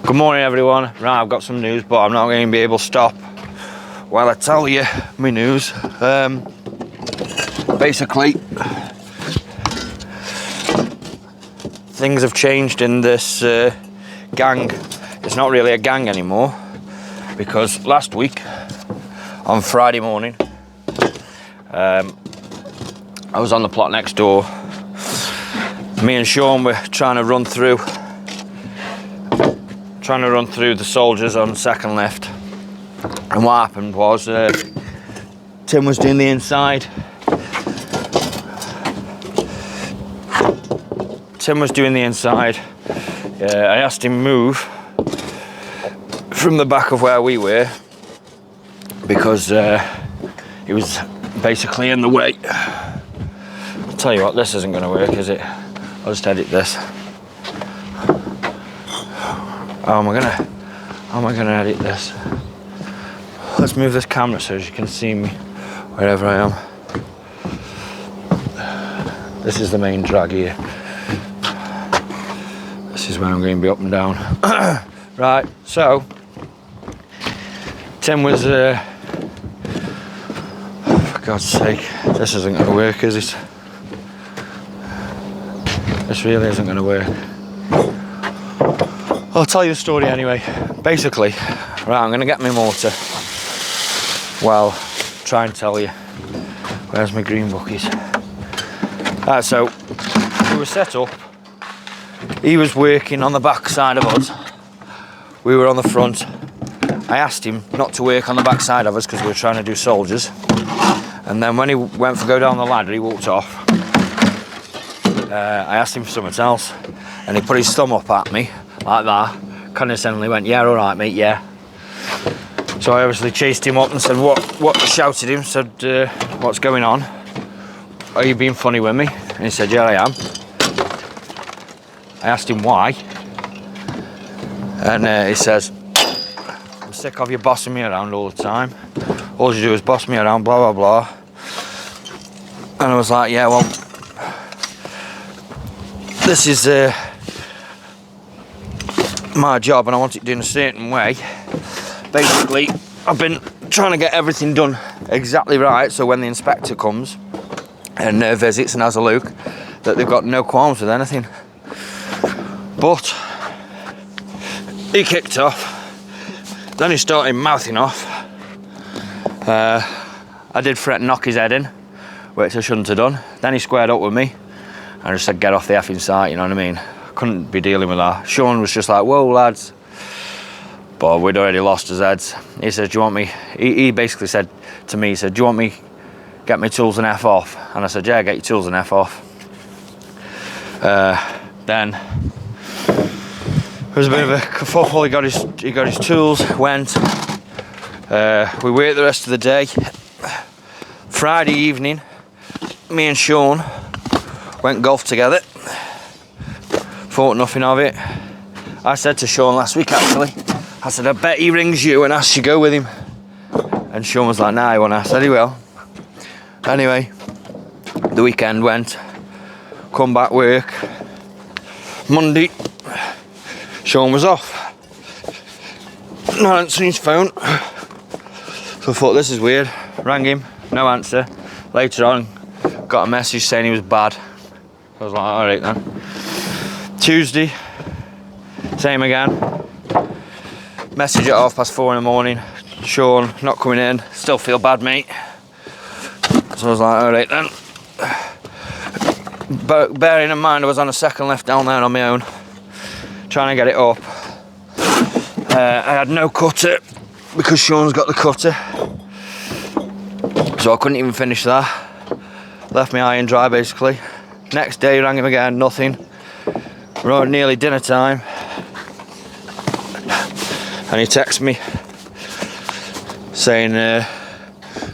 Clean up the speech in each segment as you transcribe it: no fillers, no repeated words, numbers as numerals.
Good morning everyone. Right, I've got some news, but I'm not going to be able to stop while I tell you my news. Basically, things have changed in this gang. It's not really a gang anymore, because last week on Friday morning I was on the plot next door. Me and Sean were trying to run through the soldiers on second lift, and what happened was Tim was doing the inside. I asked him move from the back of where we were because he was basically in the way. I'll tell you what, this isn't going to work, is it? I'll just edit this. How am I gonna edit this? Let's move this camera so you can see me wherever I am. This is the main drag here. This is where I'm going to be up and down. Right, so Tim was for God's sake, this isn't going to work, is it? This really isn't going to work. I'll tell you the story anyway. Basically, right, I'm going to get my mortar. Well, try and tell you. Where's my green bucket? Right, so we were set up. He was working on the back side of us. We were on the front. I asked him not to work on the back side of us because we were trying to do soldiers. And then when he went to go down the ladder, he walked off. I asked him for something else, and he put his thumb up at me like that, condescendingly went, "Yeah, all right, mate, yeah." So I obviously chased him up and said, what, shouted him, said, "What's going on? Are you being funny with me?" And he said, "Yeah, I am." I asked him why, and he says, "I'm sick of you bossing me around all the time. All you do is boss me around, blah, blah, blah." And I was like, "Yeah, well, this is my job and I want it done a certain way." Basically, I've been trying to get everything done exactly right, so when the inspector comes and visits and has a look, that they've got no qualms with anything. But he kicked off, then he started mouthing off. I did threaten to knock his head in, which I shouldn't have done. Then he squared up with me and just said, "Get off the effing site," you know what I mean? Couldn't be dealing with that. Sean was just like, "Whoa, lads." But we'd already lost his heads. He said, "Do you want me?" He basically said to me, he said, "Do you want me get my tools and F off?" And I said, "Yeah, get your tools and F off." Then there was a bit of a kerfuffle. He got his tools, went. We worked the rest of the day. Friday evening, me and Sean went golf together. Thought nothing of it. I said to Sean last week, actually, I said, "I bet he rings you and asks you to go with him." And Sean was like, "Nah, he won't." I said he will. Anyway, the weekend went, come back work. Monday, Sean was off. Not answering his phone. So I thought, this is weird. Rang him, no answer. Later on, got a message saying he was bad. I was like, all right then. Tuesday, same again. Message at 4:30 in the morning. Sean, not coming in. Still feel bad, mate. So I was like, all right then. But bearing in mind, I was on a second lift down there on my own, trying to get it up. I had no cutter because Sean's got the cutter. So I couldn't even finish that. Left me high and dry basically. Next day, rang him again, nothing. We're nearly dinner time. And he texted me saying,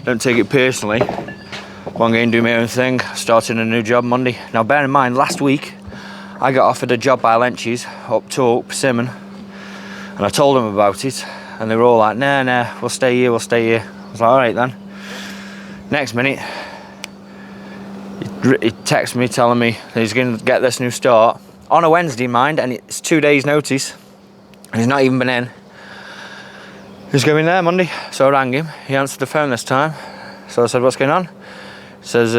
"Don't take it personally. I'm going to do my own thing, starting a new job Monday." Now bear in mind, last week I got offered a job by Lenchies up to Persimmon, and I told them about it, and they were all like, nah, we'll stay here. I was like, all right then. Next minute, he texted me telling me that he's going to get this new start on a Wednesday, mind, and it's 2 days notice. He's not even been in. He's going there Monday, so I rang him. He answered the phone this time. So I said, what's going on? He says,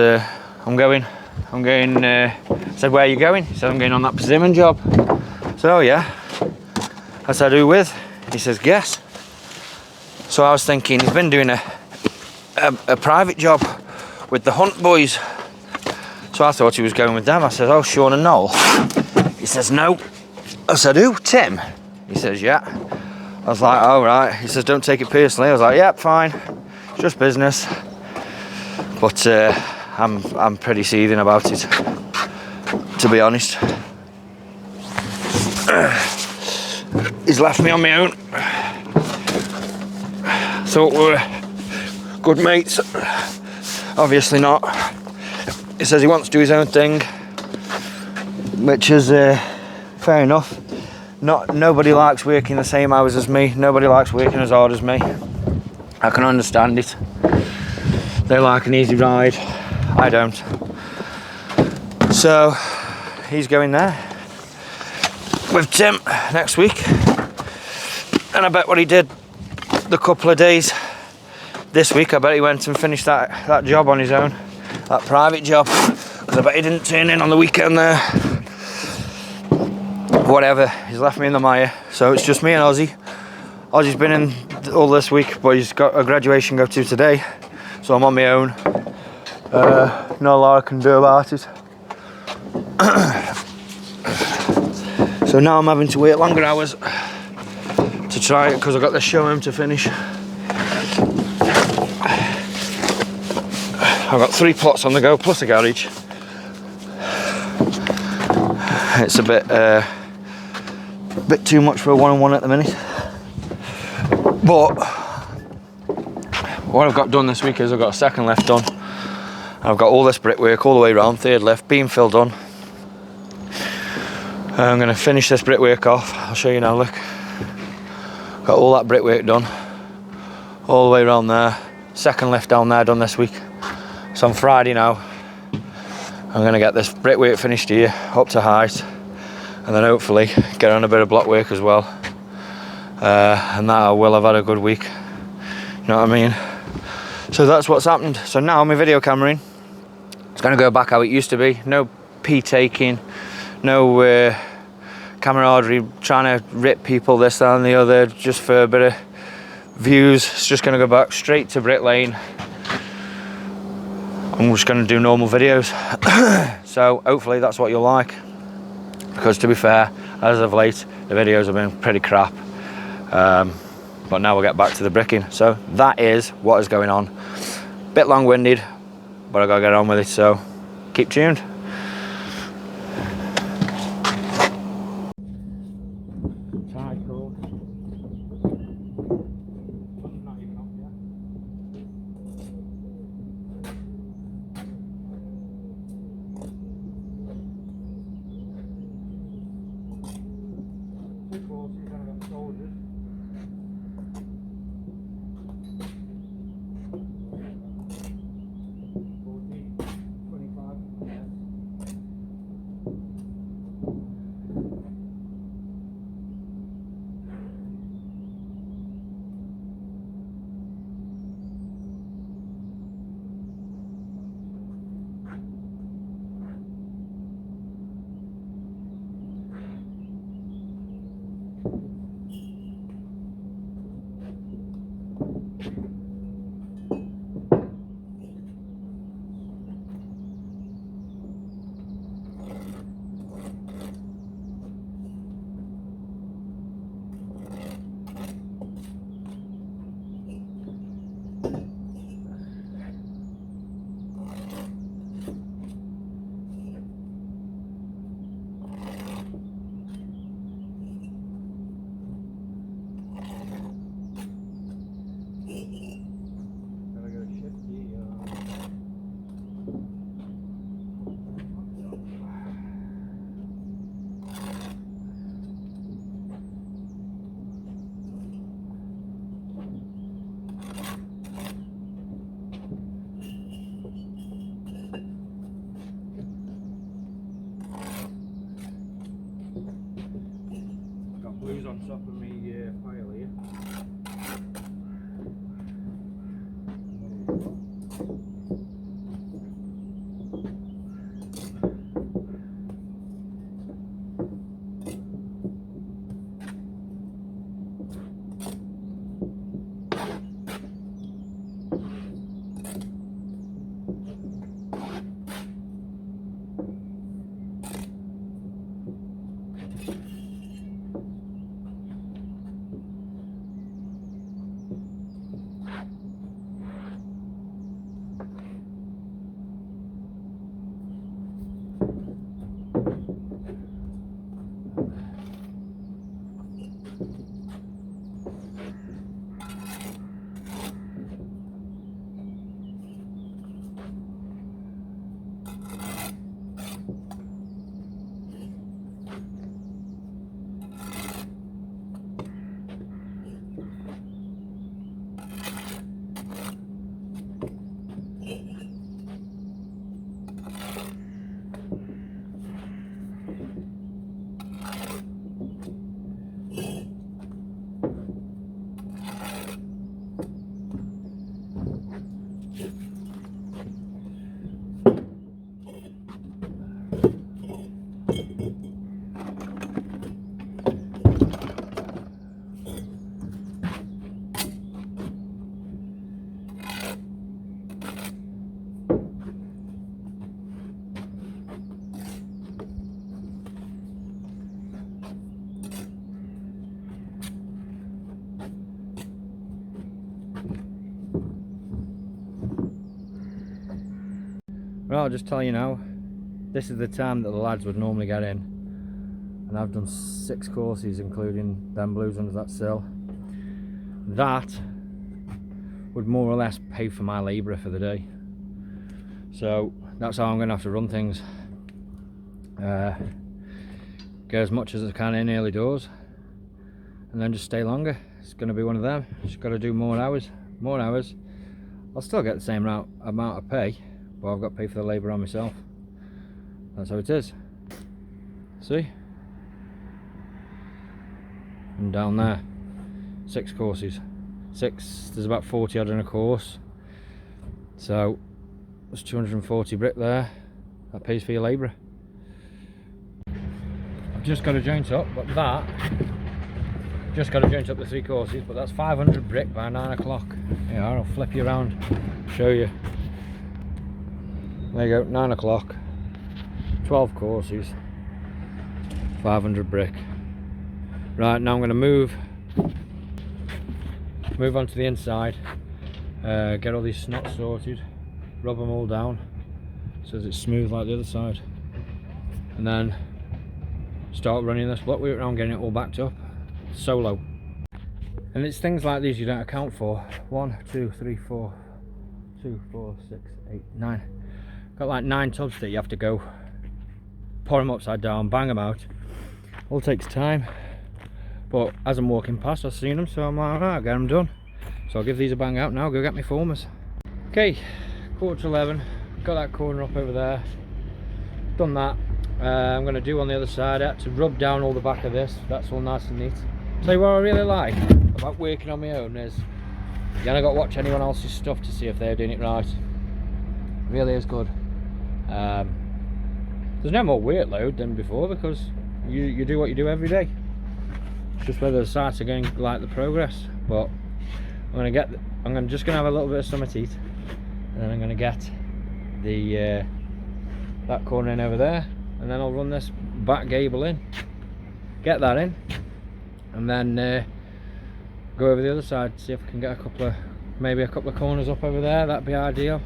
I'm going. I said, where are you going? He said, I'm going on that persimmon job. I said, oh yeah. I said, who with? He says, guess. So I was thinking, he's been doing a private job with the Hunt boys. So I thought he was going with them. I said, oh, Sean and Noel. He says, no. I said, who? Tim? He says, yeah. I was like, oh, right. He says, don't take it personally. I was like, yep, fine. It's just business. But I'm pretty seething about it, to be honest. He's left me on my own. Thought we were good mates. Obviously not. He says he wants to do his own thing, which is fair enough. Nobody likes working the same hours as me. Nobody likes working as hard as me. I can understand it. They like an easy ride. I don't. So he's going there with Tim next week. And I bet what he did the couple of days this week, I bet he went and finished that job on his own. That private job. Because I bet he didn't turn in on the weekend there. Whatever, he's left me in the mire, so it's just me and Ozzy. Ozzy's been in all this week, but he's got a graduation to go to today, so I'm on my own. No lot I can do about it. So now I'm having to wait longer hours to try it because I've got the show home to finish. I've got 3 plots on the go plus a garage. It's a bit too much for a one-on-one at the minute. But what I've got done this week is I've got a second lift done. I've got all this brickwork all the way around, third lift, beam fill done. I'm going to finish this brickwork off. I'll show you now, look. Got all that brickwork done. All the way around there. Second lift down there done this week. So on Friday now, I'm going to get this brickwork finished here, up to height. And then hopefully get on a bit of block work as well. And that I will have had a good week. You know what I mean? So that's what's happened. So now my video cameraing, it's going to go back how it used to be. No pee taking, no camaraderie, trying to rip people this, that and the other, just for a bit of views. It's just going to go back straight to bricklaying. I'm just going to do normal videos. So hopefully that's what you'll like. Because to be fair, as of late, the videos have been pretty crap. But now we'll get back to the bricking. So that is what is going on. Bit long-winded, but I gotta get on with it, so keep tuned. Blues on top of me pile here. Well, I'll just tell you now, this is the time that the lads would normally get in, and I've done 6 courses including them blues under that sill. That would more or less pay for my labourer for the day, so that's how I'm going to have to run things. Get as much as I can in early doors and then just stay longer. It's going to be one of them. Just got to do more hours. I'll still get the same amount of pay, but I've got to pay for the labour on myself. That's how it is. See? And down there, 6 courses. 6, there's about 40 odd in a course. So, there's 240 brick there. That pays for your labourer. I've just got to joint up, but that, just got to joint up the 3 courses, but that's 500 brick by 9 o'clock. Yeah, I'll flip you around, show you. There you go, 9 o'clock, 12 courses, 500 brick. Right, now I'm going to move on to the inside, get all these snots sorted, rub them all down so that it's smooth like the other side, and then start running this block wheel around, getting it all backed up, solo. And it's things like these you don't account for. 1, 2, 3, 4, 2, 4, 6, 8, 9. Got like 9 tubs that you have to go, pour them upside down, bang them out. All takes time, but as I'm walking past I've seen them, so I'm like, alright, I'll get them done. So I'll give these a bang out now, go get my formers. Okay, 11:15, got that corner up over there, done that. I'm going to do on the other side. I had to rub down all the back of this, that's all nice and neat. Tell you what I really like about working on my own is you ain't got to watch anyone else's stuff to see if they're doing it right. It really is good. There's no more workload than before because you do what you do every day. It's just whether the sites are going like the progress. But I'm just gonna have a little bit of summer teat, and then I'm gonna get the that corner in over there, and then I'll run this back gable in, get that in, and then go over the other side, see if I can get maybe a couple of corners up over there. That'd be ideal.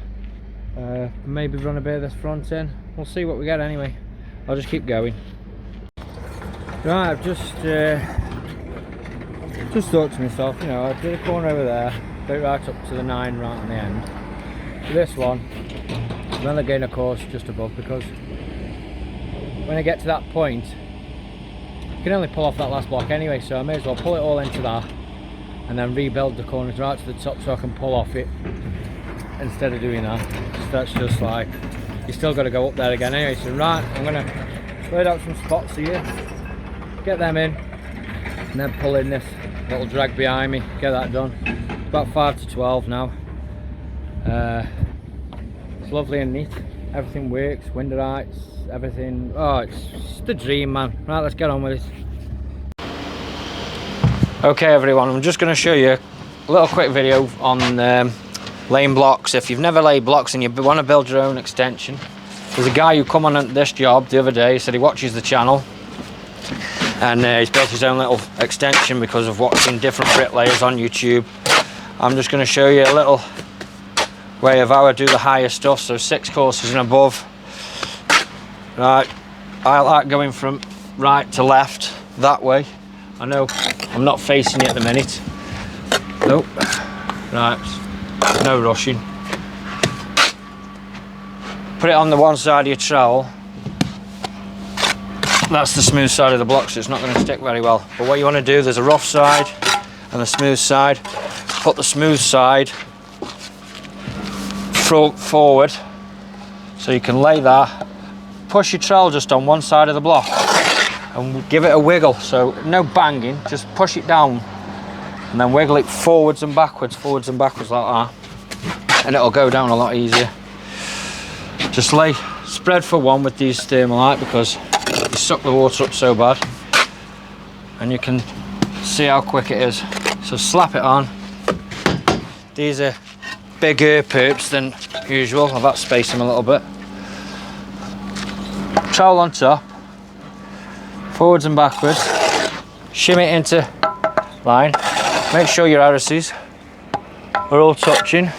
Maybe run a bit of this front in. We'll see what we get anyway. I'll just keep going. Right, I've just thought to myself, you know, I did a corner over there, got it right up to the 9 right on the end. This one, I'm only getting a course just above, because when I get to that point, you can only pull off that last block anyway, so I may as well pull it all into that and then rebuild the corners right to the top so I can pull off it instead of doing that. So that's just like, you still got to go up there again anyway. So right, I'm going to spread out some spots here, get them in, and then pull in this little drag behind me, get that done. About 5 to 12 now. It's lovely and neat, everything works, window heights, everything. Oh, it's the dream, man. Right, let's get on with it. Okay everyone, I'm just going to show you a little quick video on laying blocks. If you've never laid blocks and you want to build your own extension, there's a guy who come on this job the other day. He said he watches the channel, and he's built his own little extension because of watching different bricklayers on YouTube. I'm just going to show you a little way of how I do the higher stuff, so 6 courses and above. Right, I like going from right to left that way. I know I'm not facing it at the minute. Nope. Right, no rushing. Put it on the one side of your trowel. That's the smooth side of the block, so it's not going to stick very well. But what you want to do, there's a rough side and a smooth side. Put the smooth side forward, so you can lay that. Push your trowel just on one side of the block and give it a wiggle. So no banging, just push it down and then wiggle it forwards and backwards like that, and it'll go down a lot easier. Just lay spread for one with these Thermalite, because you suck the water up so bad, and you can see how quick it is. So slap it on. These are bigger perps than usual. I've had to space them a little bit. Trowel on top, forwards and backwards, shimmy it into line. Make sure your arises are all touching.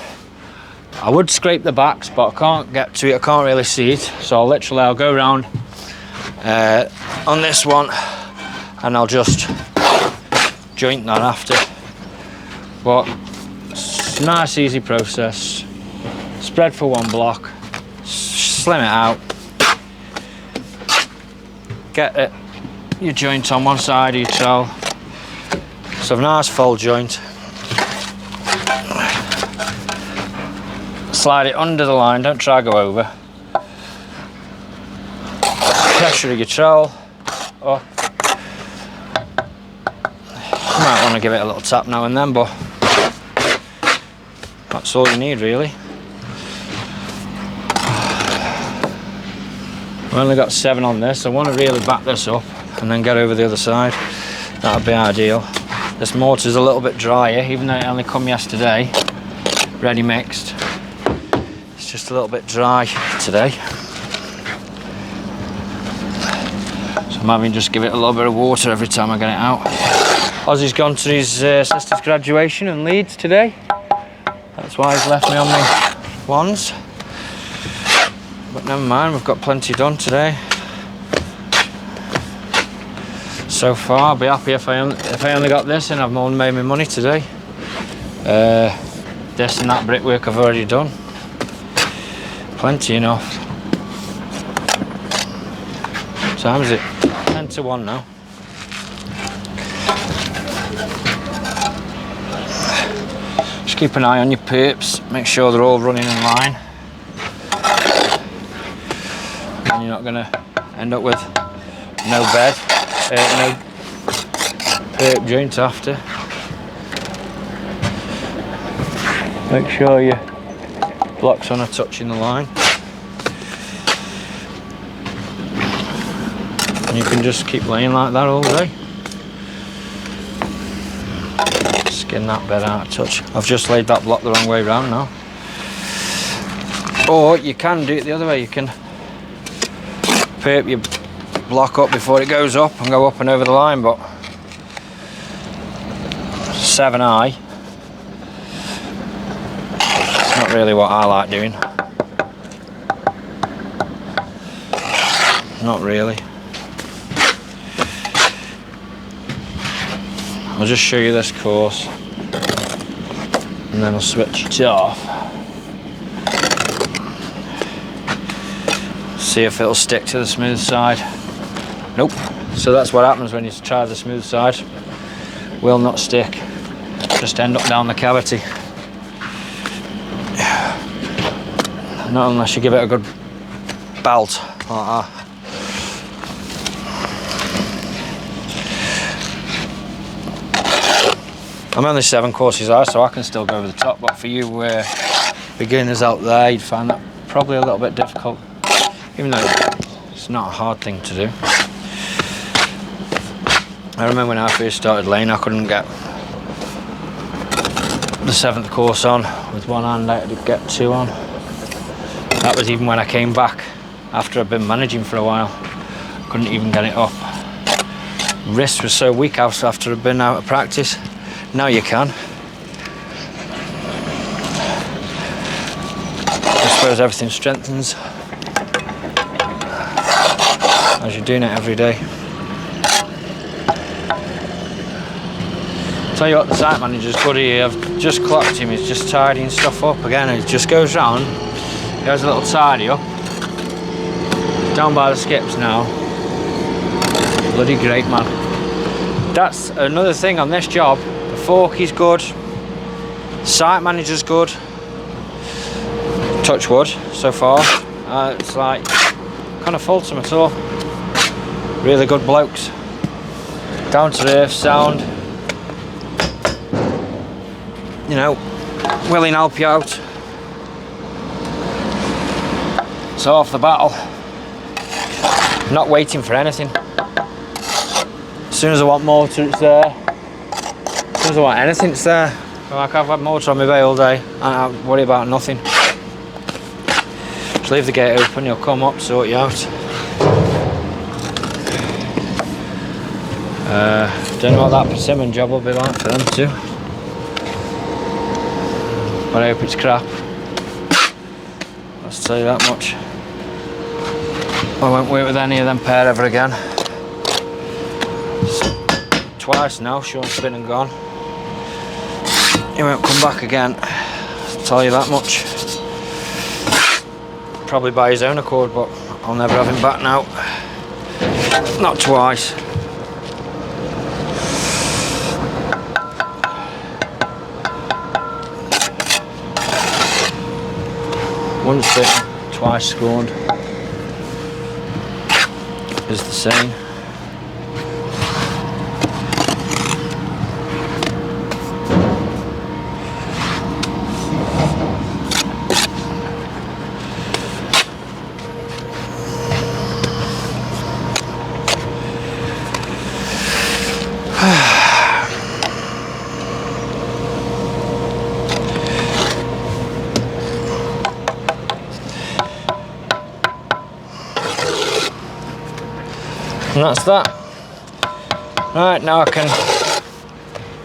I would scrape the backs, but I can't get to it, I can't really see it, so I'll go around on this one and I'll just joint that after. But it's a nice easy process. Spread for one block, slim it out, get your joint on one side of your trowel, so a nice fold joint. Slide it under the line, don't try to go over. Pressure of your trowel up. You might want to give it a little tap now and then, but that's all you need really. I've only got 7 on this. I want to really back this up and then get over the other side. That would be ideal. This mortar's a little bit drier, even though it only come yesterday, ready mixed. It's just a little bit dry today, so I'm having just give it a little bit of water every time I get it out. Ozzy's gone to his sister's graduation in Leeds today. That's why he's left me on my ones, but never mind, we've got plenty done today. So far I'll be happy if I only got this and I've more than made my money today. This and that brickwork I've already done. Plenty enough. What time is it? 10 to 1 now. Just keep an eye on your perps, make sure they're all running in line, and you're not going to end up with no bed, no perp joint after. Make sure your blocks on are touching the line, and you can just keep laying like that all day. Skin that bed out of touch. I've just laid that block the wrong way round now. Or you can do it the other way. You can perp your block up before it goes up and go up and over the line, but 7i, not really what I like doing. Not really. I'll just show you this course and then I'll switch it off. See if it'll stick to the smooth side. Nope. So that's what happens when you try the smooth side. Will not stick. Just end up down the cavity. Not unless you give it a good belt like that. I'm only 7 courses high, so I can still go over the top, but for you beginners out there, you'd find that probably a little bit difficult, even though it's not a hard thing to do. I remember when I first started laying, I couldn't get the 7th course on with one hand. I had to get 2 on. That was even when I came back after I'd been managing for a while. Couldn't even get it up. Wrist was so weak after I'd been out of practice. Now you can. I suppose everything strengthens as you're doing it every day. Tell you what, the site manager's good here. I've just clocked him. He's just tidying stuff up again. He just goes round, he has a little tidy up down by the skips now. Bloody great, man. That's another thing on this job. The fork is good, site manager's good, touch wood so far. It's like, can't fault them at all. Really good blokes, down to earth, sound, you know, willing to help you out. So off the battle, not waiting for anything. As soon as I want motor, it's there. As soon as I want anything, it's there. Like, I've had motor on my bay all day, and I don't worry about nothing. Just leave the gate open, he'll come up, sort you out. Don't know what that persimmon job will be like for them too. But I hope it's crap. I'll tell you that much. I won't work with any of them pair ever again. Twice now, Sean's been and gone. He won't come back again, I'll tell you that much. Probably by his own accord, but I'll never have him back now. Not twice. Once bitten, twice scorned is the saying. And that's that. Right, now I can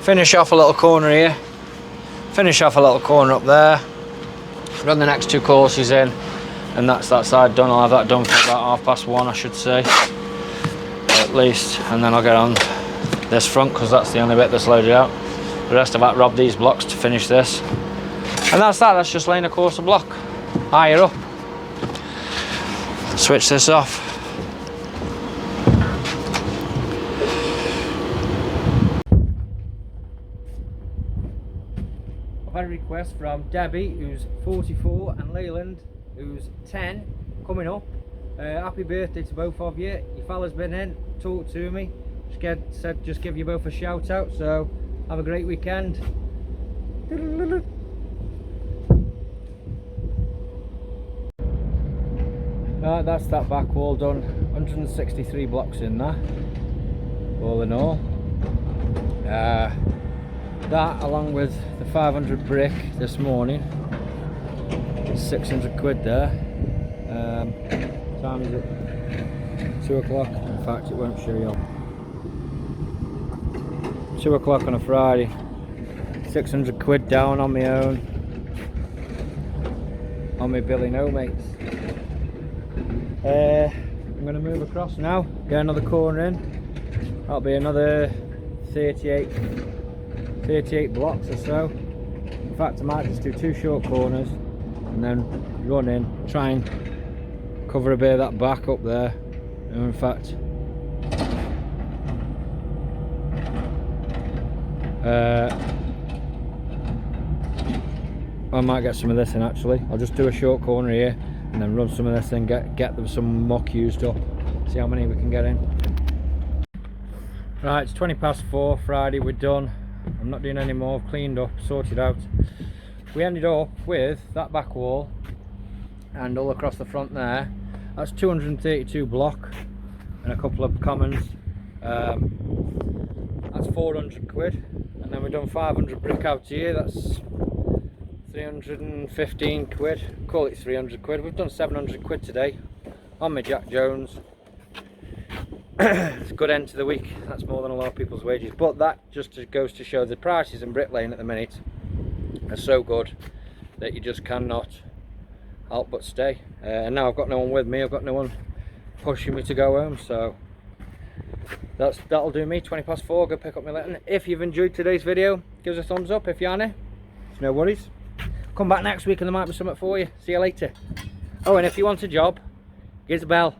finish off a little corner here, finish off a little corner up there, run the next 2 courses in, and that's that side done. I'll have that done for about 1:30, I should say, at least, and then I'll get on this front because that's the only bit that's loaded out. The rest I've had to rob these blocks to finish this, and that's that. That's just laying a course of block higher up. Switch this off. I've had a request from Debbie, who's 44, and Leyland, who's 10, coming up. Happy birthday to both of you. Your fella's been in, talked to me, said just give you both a shout out, so have a great weekend. Right, that's that back wall done. 163 blocks in there, all in all. That, along with the 500 brick this morning, it's 600 quid there. Time is it? 2 o'clock. In fact, it won't show you. 2 o'clock on a Friday. 600 quid down on my own. On my Billy No Mates. I'm going to move across now, get another corner in. That'll be another 38 blocks or so. In fact, I might just do 2 short corners and then run in, try and cover a bit of that back up there. And in fact, I might get some of this in actually. I'll just do a short corner here and then run some of this in, get them some muck used up, see how many we can get in. Right, it's 4:20, Friday, we're done. I'm not doing any more. I've cleaned up, sorted out. We ended up with that back wall and all across the front there. That's 232 block and a couple of commons. That's 400 quid. And then we've done 500 brick out here. That's 315 quid. Call it 300 quid. We've done 700 quid today on my Jack Jones. It's a good end to the week. That's more than a lot of people's wages, but that just goes to show the prices in bricklaying at the minute are so good that you just cannot help but stay. And now I've got no one with me, I've got no one pushing me to go home, so that'll do me. 4:20. Go pick up my Litten. If you've enjoyed today's video, give us a thumbs up. If you aren't, it's no worries. Come back next week and there might be something for you. See you later. Oh, and if you want a job, give us a bell.